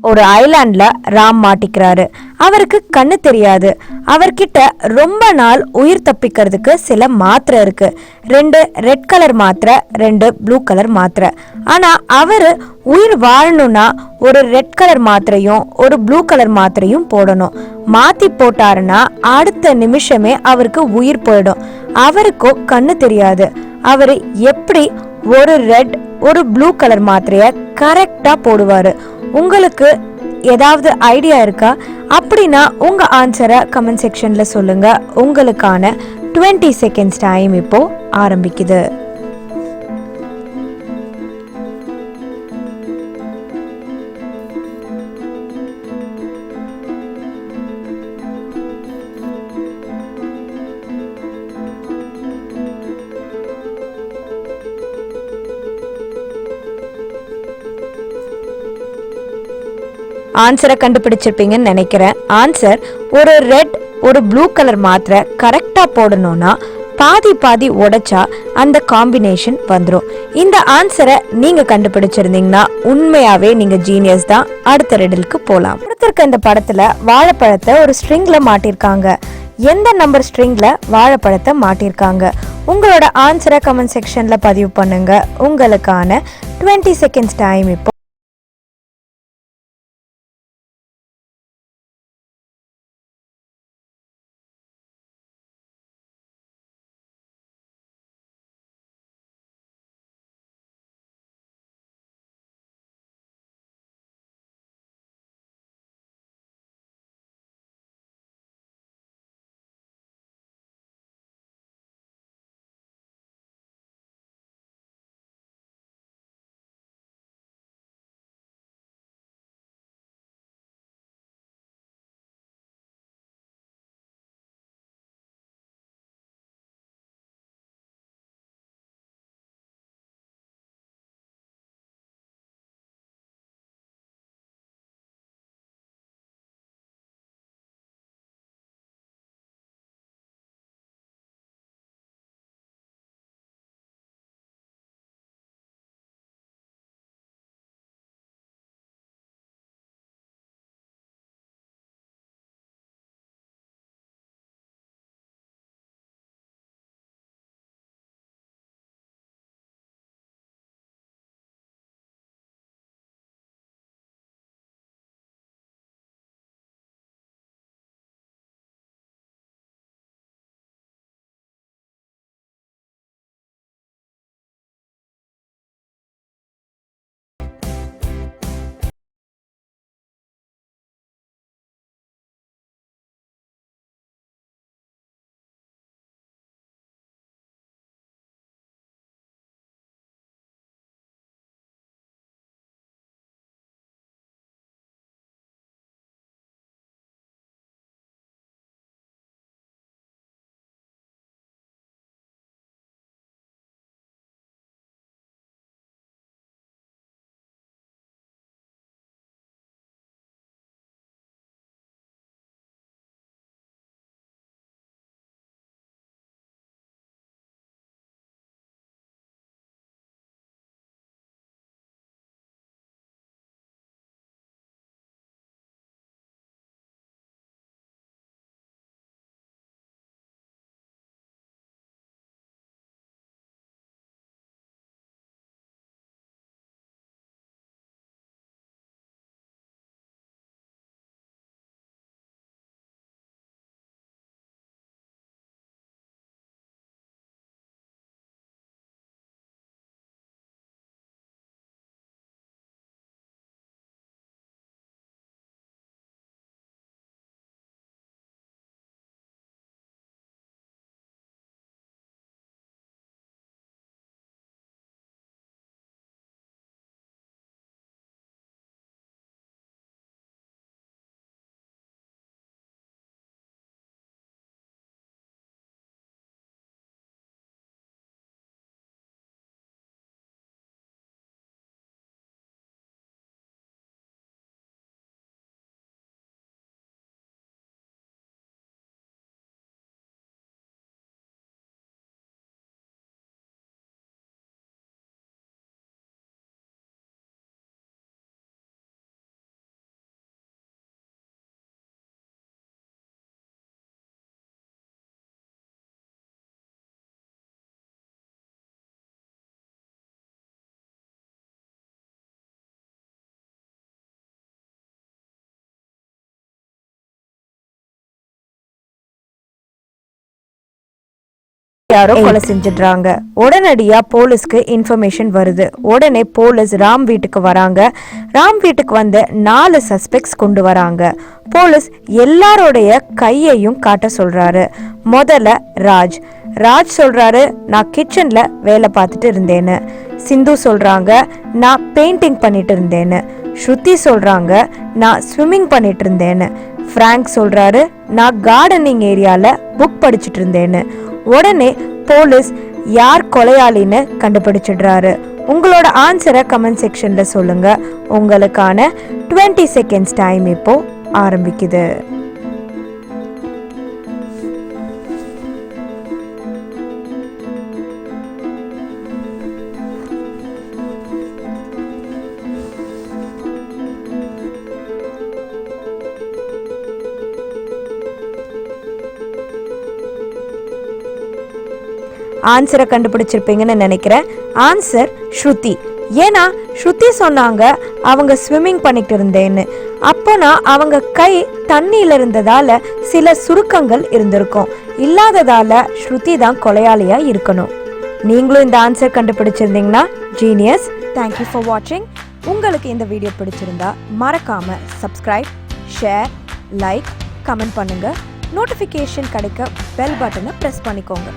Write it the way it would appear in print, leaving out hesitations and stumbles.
ஒரு ஐலாண்ட்ல ராம் மாட்டிக்கிறாரு. அவருக்கு கண்ணு தெரியாது. அவர்கிட்ட ரொம்ப நாள் உயிர் தப்பிக்கிறதுக்கு சில மாத்திரை இருக்கு. 2 ரெட் கலர் மாத்திரை, 2 ப்ளூ கலர் மாத்திரை. ஆனா அவரு உயிர் வாழணும்னா ஒரு ரெட் கலர் மாத்திரையும் ஒரு ப்ளூ கலர் மாத்திரையும் போடணும். மாத்தி போட்டாருன்னா அடுத்த நிமிஷமே அவருக்கு உயிர் போயிடும். அவருக்கோ கண்ணு தெரியாது. அவரு எப்படி ஒரு ரெட் ஒரு ப்ளூ கலர் மாத்திரைய கரெக்டா போடுவாரு? உங்களுக்கு ஏதாவது ஐடியா இருக்கா? அப்படின்னா உங்க ஆன்சரை கமெண்ட் செக்ஷன்ல சொல்லுங்க. உங்களுக்கான 20 செகண்ட்ஸ் டைம் இப்போ ஆரம்பிக்குது. ஆன்சரை கண்டுபிடிச்சிருப்பீங்கன்னு நினைக்கிறேன். ஆன்சர் ஒரு ரெட் ஒரு ப்ளூ கலர் மாத்திரை கரெக்டா போடணும்னா பாதி பாதி உடைச்சா அந்த காம்பினேஷன் வந்துடும். இந்த ஆன்சரை நீங்க கண்டுபிடிச்சிருந்தீங்கன்னா உண்மையாவே நீங்க ஜீனியஸ் தான். அடுத்த ரெடலுக்கு போலாம். கொடுத்திருக்க இந்த படத்துல வாழைப்பழத்தை ஒரு ஸ்ட்ரிங்ல மாட்டிருக்காங்க. எந்த நம்பர் ஸ்ட்ரிங்ல வாழைப்பழத்தை மாட்டிருக்காங்க? உங்களோட ஆன்சரை கமெண்ட் செக்ஷன்ல பதிவு பண்ணுங்க. உங்களுக்கான 20 செகண்ட்ஸ் டைம் இப்போ யாரோ கொலை செஞ்சிடுறாங்க. உடனடியா போலீஸ்க்கு இன்ஃபர்மேஷன் வருது. உடனே போலீஸ் ராம் வீட்டுக்கு வராங்க. ராம் வீட்டுக்கு வந்து 4 சஸ்பெக்ட்ஸ் கொண்டு வராங்க. போலீஸ் எல்லாரோடைய கையையும் காட்ட சொல்றாரு. முதல்ல ராஜ் சொல்றாரு, நான் கிச்சன்ல வேலை பார்த்துட்டு இருந்தேன்னு. சிந்து சொல்றாங்க, நான் பெயிண்டிங் பண்ணிட்டு இருந்தேன்னு. ஸ்ருதி சொல்றாங்க, நான் ஸ்விம்மிங் பண்ணிட்டு இருந்தேன்னு. ஃப்ராங்க் சொல்றாரு, நான் கார்டனிங் ஏரியால புக் படிச்சுட்டு இருந்தேன்னு. உடனே போலீஸ் யார் கொலையாளின்னு கண்டுபிடிச்சிடுறாரு. உங்களோட ஆன்சரை கமெண்ட் செக்ஷன்ல சொல்லுங்க. உங்களுக்கான 20 செகண்ட்ஸ் டைம் இப்போ ஆரம்பிக்குது. ஆன்சரை கண்டுபிடிச்சிருப்பீங்கன்னு நினைக்கிறேன். ஆன்சர் ஸ்ருதி. ஏன்னா ஸ்ருதி சொன்னாங்க அவங்க ஸ்விம்மிங் பண்ணிட்டு இருந்தேன்னு. அப்போனா அவங்க கை தண்ணியில இருந்ததால சில சுருக்கங்கள் இருந்திருக்கும். இல்லாததால ஸ்ருதி தான் கொலையாளியா இருக்கணும். நீங்களும் இந்த ஆன்சர் கண்டுபிடிச்சிருந்தீங்கன்னா ஜீனியஸ். தேங்க்யூ ஃபார் வாட்சிங். உங்களுக்கு இந்த வீடியோ பிடிச்சிருந்தா மறக்காம சப்ஸ்கிரைப், ஷேர், லைக், கமெண்ட் பண்ணுங்க. நோட்டிஃபிகேஷன் கிடைக்க பெல் பட்டனை ப்ரெஸ் பண்ணிக்கோங்க.